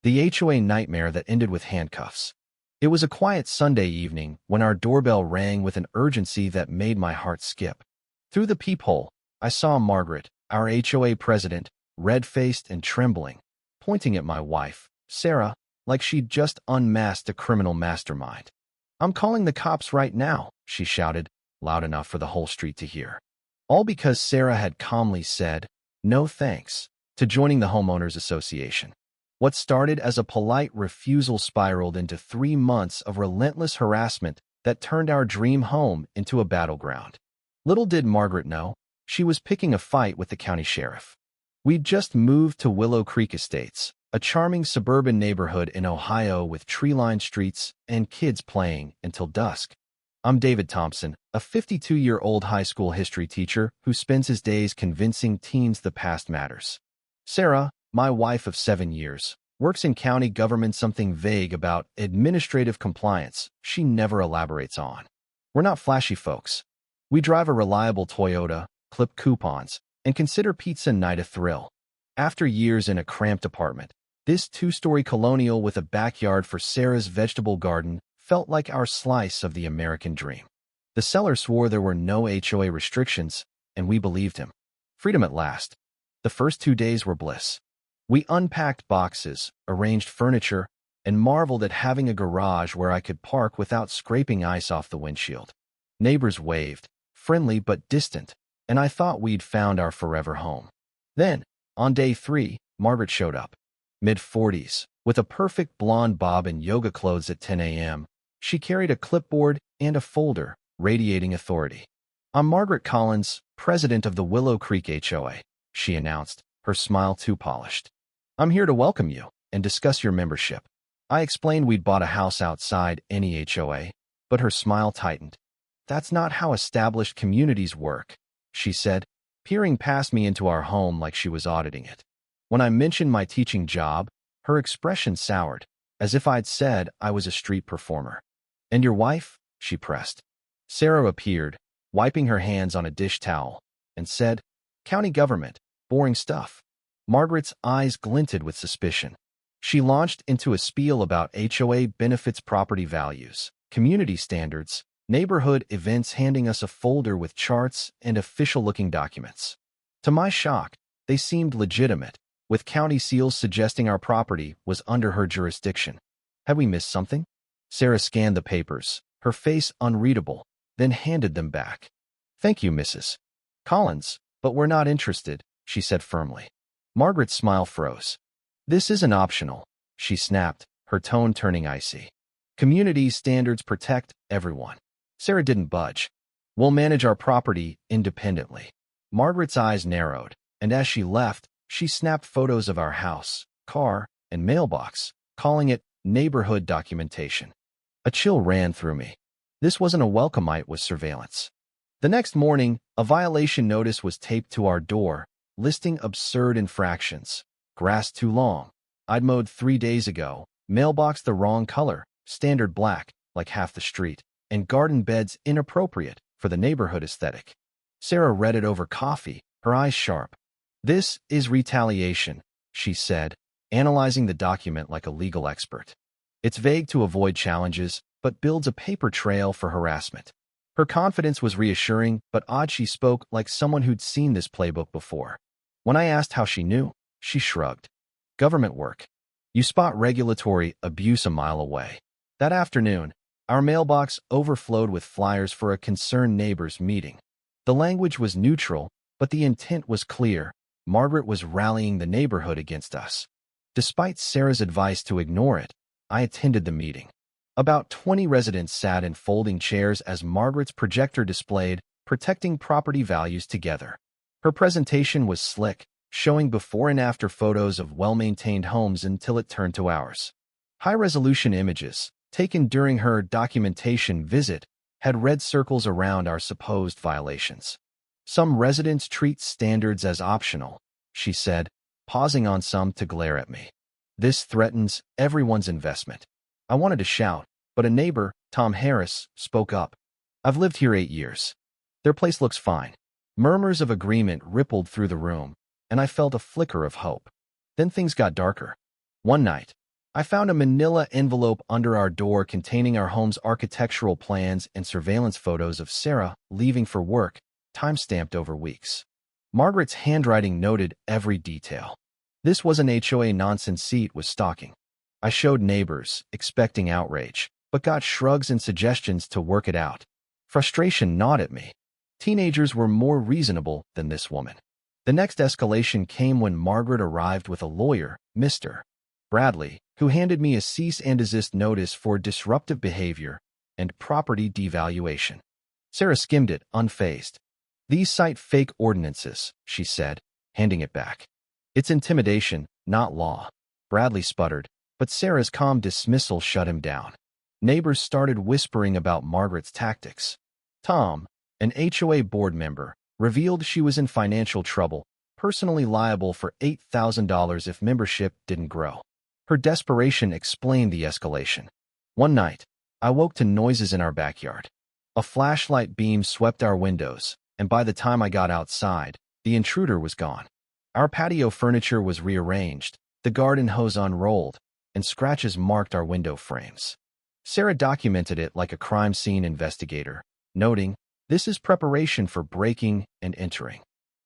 The HOA nightmare that ended with handcuffs. It was a quiet Sunday evening when our doorbell rang with an urgency that made my heart skip. Through the peephole, I saw Margaret, our HOA president, red-faced and trembling, pointing at my wife, Sarah, like she'd just unmasked a criminal mastermind. "I'm calling the cops right now," she shouted, loud enough for the whole street to hear. All because Sarah had calmly said, "No thanks," to joining the homeowners association. What started as a polite refusal spiraled into 3 months of relentless harassment that turned our dream home into a battleground. Little did Margaret know, she was picking a fight with the county sheriff. We'd just moved to Willow Creek Estates, a charming suburban neighborhood in Ohio with tree-lined streets and kids playing until dusk. I'm David Thompson, a 52-year-old high school history teacher who spends his days convincing teens the past matters. Sarah, my wife of 7 years, works in county government, something vague about administrative compliance she never elaborates on. We're not flashy folks. We drive a reliable Toyota, clip coupons, and consider pizza night a thrill. After years in a cramped apartment, this 2-story colonial with a backyard for Sarah's vegetable garden felt like our slice of the American dream. The seller swore there were no HOA restrictions, and we believed him. Freedom at last. The first 2 days were bliss. We unpacked boxes, arranged furniture, and marveled at having a garage where I could park without scraping ice off the windshield. Neighbors waved, friendly but distant, and I thought we'd found our forever home. Then, on day 3, Margaret showed up. Mid-40s, with a perfect blonde bob and yoga clothes at 10 a.m., she carried a clipboard and a folder, radiating authority. "I'm Margaret Collins, president of the Willow Creek HOA," she announced, her smile too polished. "I'm here to welcome you and discuss your membership." I explained we'd bought a house outside any HOA, but her smile tightened. "That's not how established communities work," she said, peering past me into our home like she was auditing it. When I mentioned my teaching job, her expression soured, as if I'd said I was a street performer. "And your wife?" she pressed. Sarah appeared, wiping her hands on a dish towel, and said, "County government, boring stuff." Margaret's eyes glinted with suspicion. She launched into a spiel about HOA benefits, property values, community standards, neighborhood events, handing us a folder with charts and official-looking documents. To my shock, they seemed legitimate, with county seals suggesting our property was under her jurisdiction. Had we missed something? Sarah scanned the papers, her face unreadable, then handed them back. "Thank you, Mrs. Collins, but we're not interested," she said firmly. Margaret's smile froze. "This isn't optional," she snapped, her tone turning icy. "Community standards protect everyone." Sarah didn't budge. "We'll manage our property independently." Margaret's eyes narrowed, and as she left, she snapped photos of our house, car, and mailbox, calling it neighborhood documentation. A chill ran through me. This wasn't a welcome, it was surveillance. The next morning, a violation notice was taped to our door, listing absurd infractions. Grass too long. I'd mowed 3 days ago. Mailbox the wrong color, standard black, like half the street. And garden beds inappropriate for the neighborhood aesthetic. Sarah read it over coffee, her eyes sharp. "This is retaliation," she said, analyzing the document like a legal expert. "It's vague to avoid challenges, but builds a paper trail for harassment." Her confidence was reassuring, but odd. She spoke like someone who'd seen this playbook before. When I asked how she knew, she shrugged. "Government work. You spot regulatory abuse a mile away." That afternoon, our mailbox overflowed with flyers for a concerned neighbors meeting. The language was neutral, but the intent was clear. Margaret was rallying the neighborhood against us. Despite Sarah's advice to ignore it, I attended the meeting. About 20 residents sat in folding chairs as Margaret's projector displayed protecting property values together. Her presentation was slick, showing before and after photos of well-maintained homes until it turned to ours. High-resolution images, taken during her documentation visit, had red circles around our supposed violations. "Some residents treat standards as optional," she said, pausing on some to glare at me. "This threatens everyone's investment." I wanted to shout, but a neighbor, Tom Harris, spoke up. "I've lived here 8 years. Their place looks fine." Murmurs of agreement rippled through the room, and I felt a flicker of hope. Then things got darker. One night, I found a manila envelope under our door containing our home's architectural plans and surveillance photos of Sarah leaving for work, time-stamped over weeks. Margaret's handwriting noted every detail. This was an HOA nonsense seat was stalking. I showed neighbors, expecting outrage, but got shrugs and suggestions to work it out. Frustration gnawed at me. Teenagers were more reasonable than this woman. The next escalation came when Margaret arrived with a lawyer, Mr. Bradley, who handed me a cease and desist notice for disruptive behavior and property devaluation. Sarah skimmed it, unfazed. "These cite fake ordinances," she said, handing it back. "It's intimidation, not law." Bradley sputtered, but Sarah's calm dismissal shut him down. Neighbors started whispering about Margaret's tactics. Tom, an HOA board member, revealed she was in financial trouble, personally liable for $8,000 if membership didn't grow. Her desperation explained the escalation. One night, I woke to noises in our backyard. A flashlight beam swept our windows, and by the time I got outside, the intruder was gone. Our patio furniture was rearranged, the garden hose unrolled, and scratches marked our window frames. Sarah documented it like a crime scene investigator, noting, "This is preparation for breaking and entering."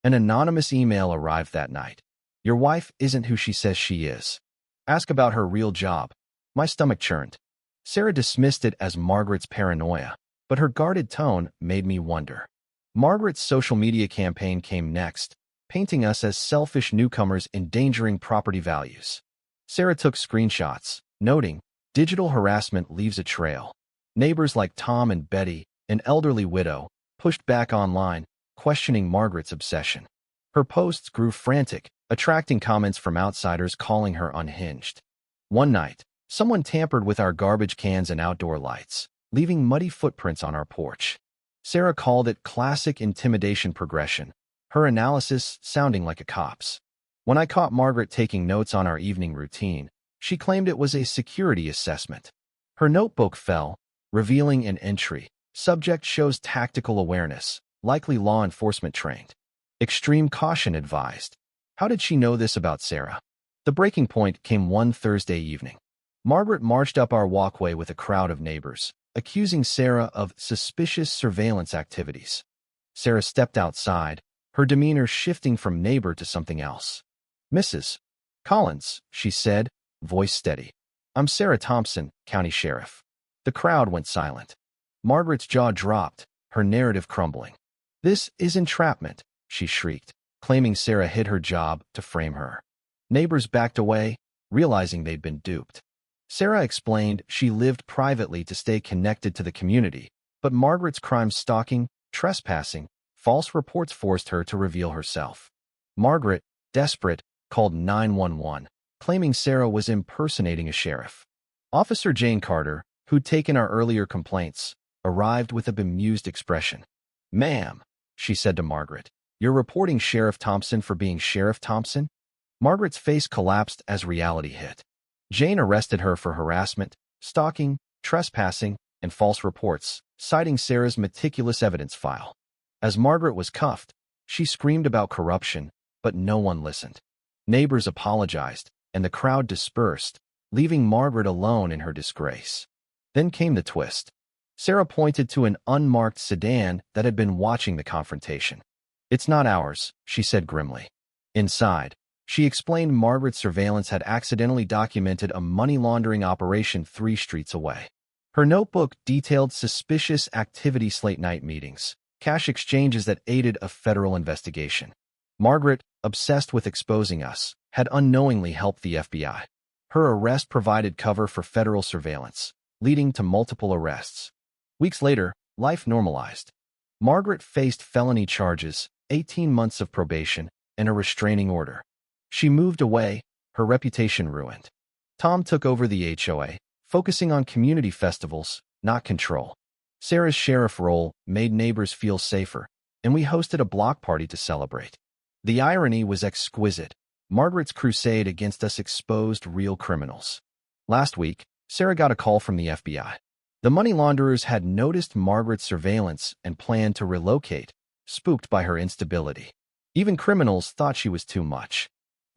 An anonymous email arrived that night. "Your wife isn't who she says she is. Ask about her real job." My stomach churned. Sarah dismissed it as Margaret's paranoia, but her guarded tone made me wonder. Margaret's social media campaign came next, painting us as selfish newcomers endangering property values. Sarah took screenshots, noting, "Digital harassment leaves a trail." Neighbors like Tom and Betty, an elderly widow, pushed back online, questioning Margaret's obsession. Her posts grew frantic, attracting comments from outsiders calling her unhinged. One night, someone tampered with our garbage cans and outdoor lights, leaving muddy footprints on our porch. Sarah called it classic intimidation progression, her analysis sounding like a cop's. When I caught Margaret taking notes on our evening routine, she claimed it was a security assessment. Her notebook fell, revealing an entry. Subject shows tactical awareness, likely law enforcement trained. Extreme caution advised. How did she know this about Sarah? The breaking point came one Thursday evening. Margaret marched up our walkway with a crowd of neighbors, accusing Sarah of suspicious surveillance activities. Sarah stepped outside, her demeanor shifting from neighbor to something else. "Mrs. Collins," she said, voice steady. "I'm Sarah Thompson, county sheriff." The crowd went silent. Margaret's jaw dropped, her narrative crumbling. "This is entrapment," she shrieked, claiming Sarah hid her job to frame her. Neighbors backed away, realizing they'd been duped. Sarah explained she lived privately to stay connected to the community, but Margaret's crime stalking, trespassing, false reports forced her to reveal herself. Margaret, desperate, called 911, claiming Sarah was impersonating a sheriff. Officer Jane Carter, who'd taken our earlier complaints, arrived with a bemused expression. "Ma'am," she said to Margaret, "you're reporting Sheriff Thompson for being Sheriff Thompson?" Margaret's face collapsed as reality hit. Jane arrested her for harassment, stalking, trespassing, and false reports, citing Sarah's meticulous evidence file. As Margaret was cuffed, she screamed about corruption, but no one listened. Neighbors apologized, and the crowd dispersed, leaving Margaret alone in her disgrace. Then came the twist. Sarah pointed to an unmarked sedan that had been watching the confrontation. "It's not ours," she said grimly. Inside, she explained Margaret's surveillance had accidentally documented a money laundering operation 3 streets away. Her notebook detailed suspicious activity, late-night meetings, cash exchanges that aided a federal investigation. Margaret, obsessed with exposing us, had unknowingly helped the FBI. Her arrest provided cover for federal surveillance, leading to multiple arrests. Weeks later, life normalized. Margaret faced felony charges, 18 months of probation, and a restraining order. She moved away, her reputation ruined. Tom took over the HOA, focusing on community festivals, not control. Sarah's sheriff role made neighbors feel safer, and we hosted a block party to celebrate. The irony was exquisite. Margaret's crusade against us exposed real criminals. Last week, Sarah got a call from the FBI. The money launderers had noticed Margaret's surveillance and planned to relocate, spooked by her instability. Even criminals thought she was too much.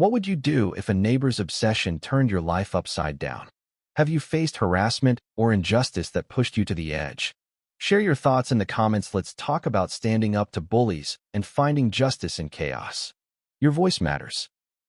What would you do if a neighbor's obsession turned your life upside down? Have you faced harassment or injustice that pushed you to the edge? Share your thoughts in the comments. Let's talk about standing up to bullies and finding justice in chaos. Your voice matters.